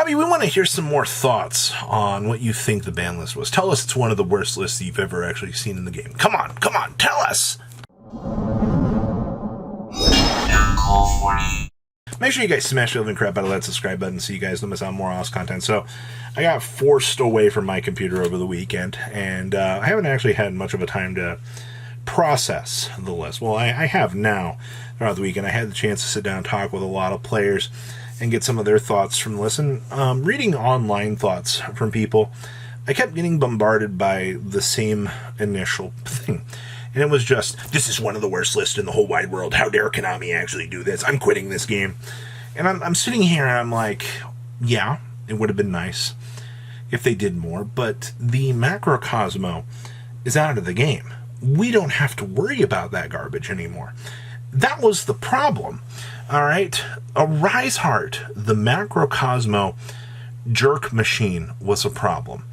Robbie, we want to hear some more thoughts on what you think the ban list was. Tell us it's one of the worst lists that you've ever actually seen in the game. Come on, tell us! Make sure you guys smash the living crap out of that subscribe button so you guys don't miss out on more awesome content. So, I got forced away from my computer over the weekend, and I haven't actually had much of a time to process the list. Well, I have now throughout the weekend. I had the chance to sit down and talk with a lot of players and get some of their thoughts from the list. And reading online thoughts from people, I kept getting bombarded by the same initial thing. And it was just, this is one of the worst lists in the whole wide world. How dare Konami actually do this? I'm quitting this game. And I'm sitting here and I'm like, yeah, it would have been nice if they did more. But the Macrocosmo is out of the game. We don't have to worry about that garbage anymore. That was the problem. All right? A Rise Heart, the Macrocosmo jerk machine, was a problem.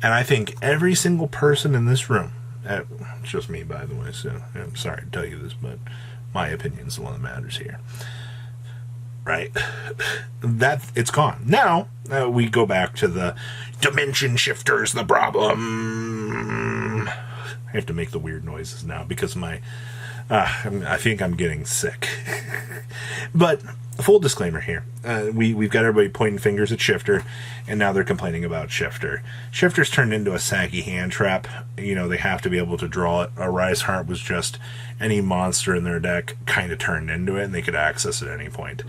And I think every single person in this room, it's just me, by the way, so I'm sorry to tell you this, but my opinion is the one that matters here. Right? It's gone. Now, we go back to the dimension shifters, the problem. I have to make the weird noises now because I think I'm getting sick. But full disclaimer here. We've got everybody pointing fingers at Shifter, and now they're complaining about Shifter. Shifter's turned into a sacky hand trap. You know, they have to be able to draw it. A Rise Heart was just any monster in their deck kind of turned into it, and they could access it at any point.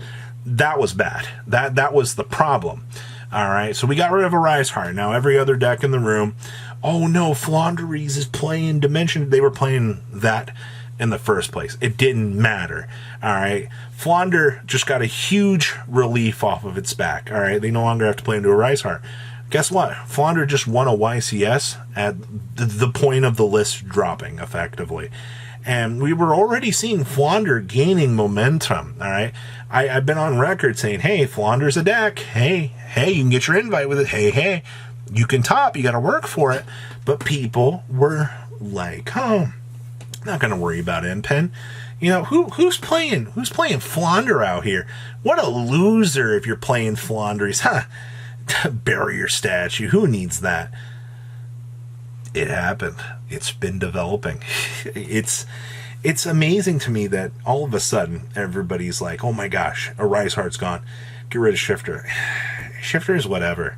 That was bad. That was the problem. All right, so we got rid of a Rise Heart. Now every other deck in the room, oh no, Flundereeze is playing Dimension. They were playing that in the first place. It didn't matter. All right, Flounder just got a huge relief off of its back. All right, they no longer have to play into a Rise Heart. Guess what? Flounder just won a YCS at the point of the list dropping, effectively. And we were already seeing Flounder gaining momentum, all right? I've been on record saying, hey, Flounder's a deck. Hey, you can get your invite with it. Hey, you can top. You got to work for it. But people were like, oh, not going to worry about N-Pen. You know, who's playing Flounder out here? What a loser if you're playing Flundereeze. Huh? Barrier statue. Who needs that? It happened. It's been developing. It's amazing to me that all of a sudden everybody's like, oh my gosh, a Rise Heart's gone. Get rid of Shifter. Shifter is whatever.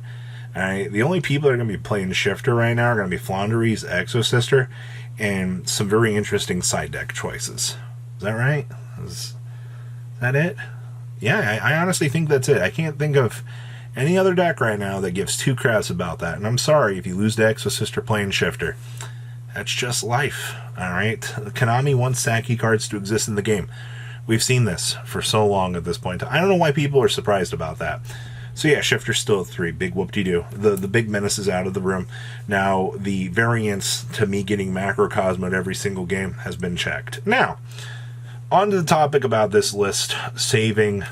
All right. The only people that are going to be playing Shifter right now are going to be Flundereeze, Exosister, and some very interesting side deck choices. Is that right? Is that it? Yeah, I honestly think that's it. I can't think of any other deck right now that gives two craps about that. And I'm sorry if you lose to Exosister playing Shifter. That's just life, all right? Konami wants Saki cards to exist in the game. We've seen this for so long at this point. I don't know why people are surprised about that. So yeah, Shifter's still at 3. Big whoop-de-doo. The big menace is out of the room. Now, the variance to me getting Macrocosmo at every single game has been checked. Now, on to the topic about this list, saving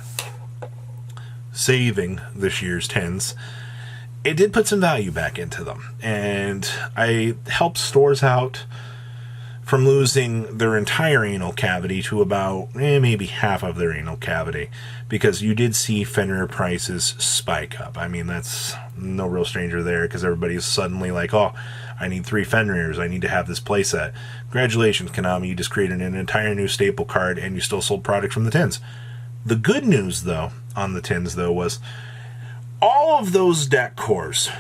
this year's 10s. It did put some value back into them, and I helped stores out from losing their entire anal cavity to about maybe half of their anal cavity, because you did see Fenrir prices spike up. I mean, that's no real stranger there, because everybody's suddenly like, oh, I need 3 Fenrirs, I need to have this playset. Congratulations, Konami, you just created an entire new staple card, and you still sold product from the tins. The good news, though, on the tins, though, was all of those deck cores,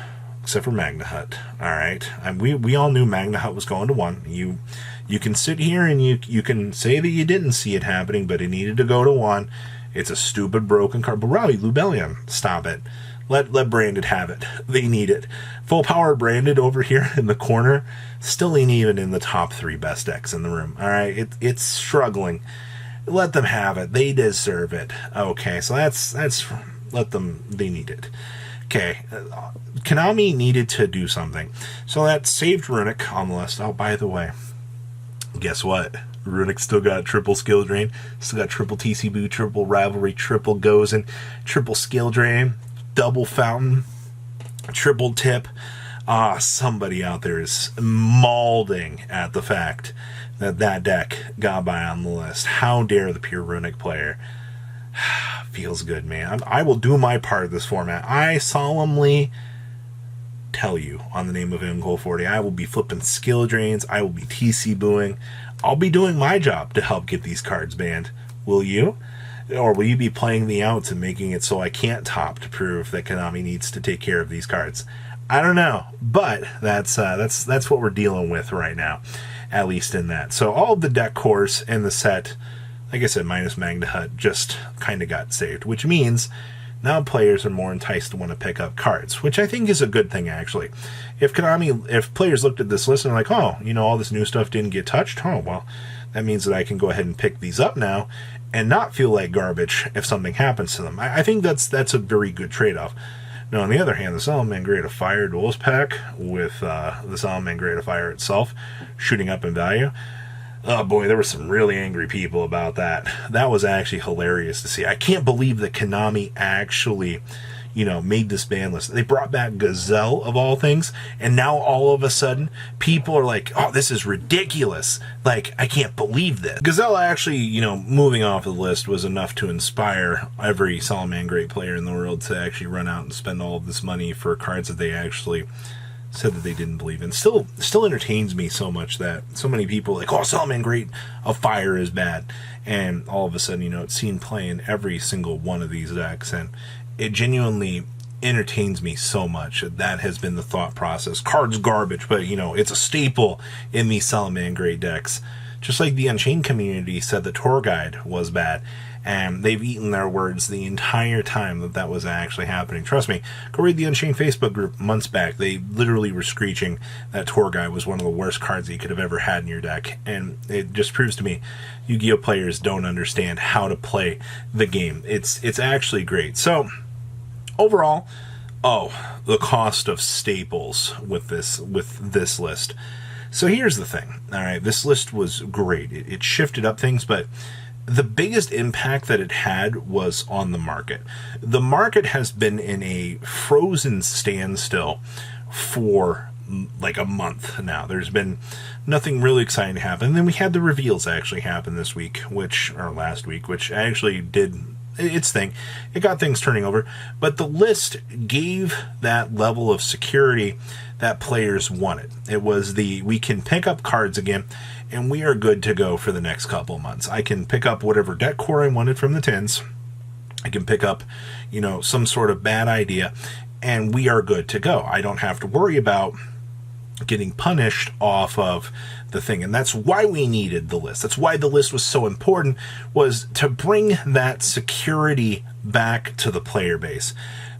except for Magna Hut, all right? And we all knew Magna Hut was going to 1. You can sit here and you can say that you didn't see it happening, but it needed to go to 1. It's a stupid broken card. But Robbie, Lubellion, stop it. Let Branded have it. They need it. Full Power Branded over here in the corner still ain't even in the top 3 best decks in the room, all right? It's struggling. Let them have it. They deserve it. Okay, so that's let them. They need it. Okay, Konami needed to do something. So that saved Runic on the list. Oh, by the way, guess what? Runic still got triple skill drain. Still got triple TC Boo, triple Rivalry, triple Gozen, triple skill drain, double Fountain, triple Tip. Somebody out there is mauling at the fact that deck got by on the list. How dare the pure Runic player? feels good, man. I will do my part of this format. I solemnly tell you, on the name of MCole40, I will be flipping skill drains. I will be TC booing. I'll be doing my job to help get these cards banned. Will you? Or will you be playing the outs and making it so I can't top to prove that Konami needs to take care of these cards? I don't know, but that's what we're dealing with right now, at least in that. So all of the deck cores in the set, like I said, minus Magna Hut, just kind of got saved, which means now players are more enticed to want to pick up cards, which I think is a good thing, actually. If players looked at this list and are like, oh, all this new stuff didn't get touched, oh, well, that means that I can go ahead and pick these up now and not feel like garbage if something happens to them. I think that's a very good trade-off. Now, on the other hand, the Salamangreat of Fire Duels pack with the Salamangreat of Fire itself shooting up in value, oh boy, there were some really angry people about that. That was actually hilarious to see. I can't believe that Konami actually, made this ban list. They brought back Gazelle, of all things, and now all of a sudden, people are like, oh, this is ridiculous. Like, I can't believe this. Gazelle actually, moving off the list was enough to inspire every Salamangreat player in the world to actually run out and spend all of this money for cards that they actually said that they didn't believe in. Still entertains me so much that so many people are like, oh, Salamangreat of Fire is bad. And all of a sudden, it's seen play in every single one of these decks. And it genuinely entertains me so much. That has been the thought process. Cards garbage, but, it's a staple in these Salamangreat decks. Just like the Unchained community said the tour guide was bad. And they've eaten their words the entire time that was actually happening. Trust me, go read the Unchained Facebook group months back. They literally were screeching that tour guide was one of the worst cards that you could have ever had in your deck. And it just proves to me Yu-Gi-Oh! Players don't understand how to play the game. It's actually great. So, overall, the cost of staples with this list. So here's the thing. All right, this list was great. It shifted up things, but the biggest impact that it had was on the market. The market has been in a frozen standstill for like a month now. There's been nothing really exciting to happen. And then we had the reveals actually happen this week, last week, which actually did its thing. It got things turning over, but the list gave that level of security that players wanted. It was we can pick up cards again, and we are good to go for the next couple of months. I can pick up whatever deck core I wanted from the tins. I can pick up, some sort of bad idea, and we are good to go. I don't have to worry about getting punished off of the thing. And that's why we needed the list. That's why the list was so important, was to bring that security back to the player base.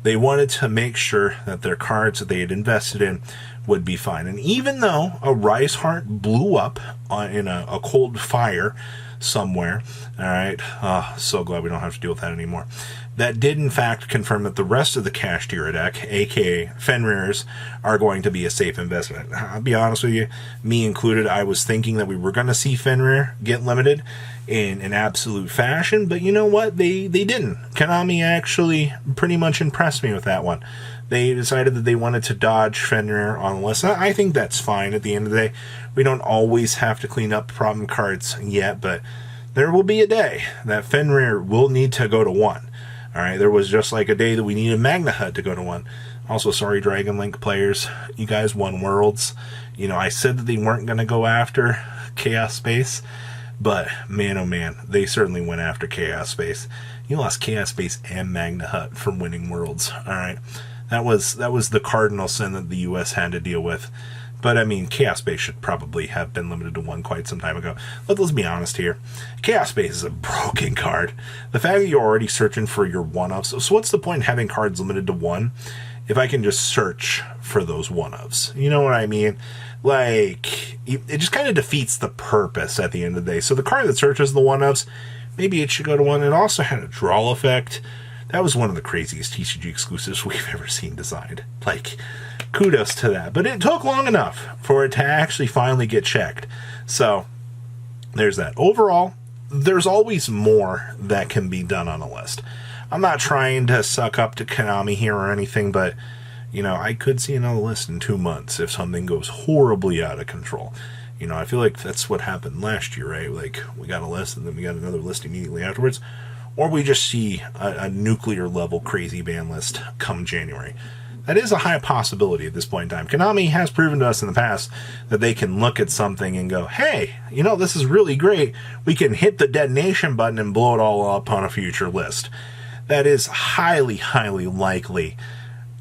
They wanted to make sure that their cards that they had invested in would be fine. And even though a Rise Heart blew up in a cold fire somewhere, all right, so glad we don't have to deal with that anymore. That did, in fact, confirm that the rest of the Kashtira deck, a.k.a. Fenrir's, are going to be a safe investment. I'll be honest with you, me included, I was thinking that we were going to see Fenrir get limited in an absolute fashion, but you know what? They didn't. Konami actually pretty much impressed me with that one. They decided that they wanted to dodge Fenrir on the list. I think that's fine at the end of the day. We don't always have to clean up problem cards yet, but there will be a day that Fenrir will need to go to 1. All right, there was just like a day that we needed Magna Hut to go to 1. Also, sorry, Dragon Link players, you guys won Worlds. I said that they weren't going to go after Chaos Space, but man, oh man, they certainly went after Chaos Space. You lost Chaos Space and Magna Hut from winning Worlds. All right, that was the cardinal sin that the U.S. had to deal with. But, I mean, Chaos Space should probably have been limited to 1 quite some time ago. Let's be honest here. Chaos Space is a broken card. The fact that you're already searching for your 1-ofs, so what's the point in having cards limited to 1 if I can just search for those 1-ofs? You know what I mean? Like, it just kind of defeats the purpose at the end of the day. So the card that searches the 1-ofs, maybe it should go to 1. It also had a draw effect. That was one of the craziest TCG exclusives we've ever seen designed. Like, kudos to that. But it took long enough for it to actually finally get checked. So, there's that. Overall, there's always more that can be done on a list. I'm not trying to suck up to Konami here or anything, but, I could see another list in 2 months if something goes horribly out of control. I feel like that's what happened last year, right? Like, we got a list and then we got another list immediately afterwards. or we just see a nuclear level crazy ban list come January. That is a high possibility at this point in time. Konami has proven to us in the past that they can look at something and go, hey, you know, this is really great. We can hit the detonation button and blow it all up on a future list. That is highly, highly likely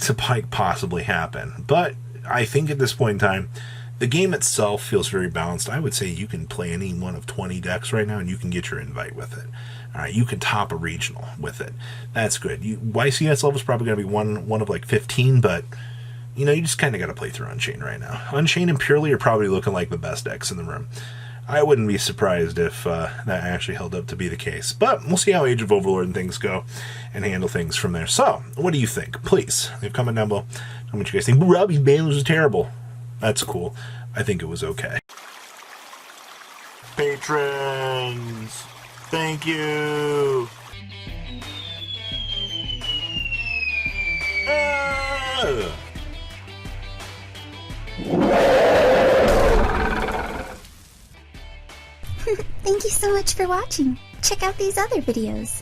to possibly happen. But I think at this point in time, the game itself feels very balanced. I would say you can play any one of 20 decks right now and you can get your invite with it. All right, you can top a regional with it. That's good. YCS level is probably going to be one of like 15, but you know, you just kind of got to play through Unchained right now. Unchained and Purely are probably looking like the best decks in the room. I wouldn't be surprised if that actually held up to be the case. But we'll see how Age of Overlord and things go and handle things from there. So, what do you think? Please, leave a comment down below. How much you guys think? Robbie's ban was terrible. That's cool. I think it was okay. Patrons, thank you. Thank you so much for watching. Check out these other videos.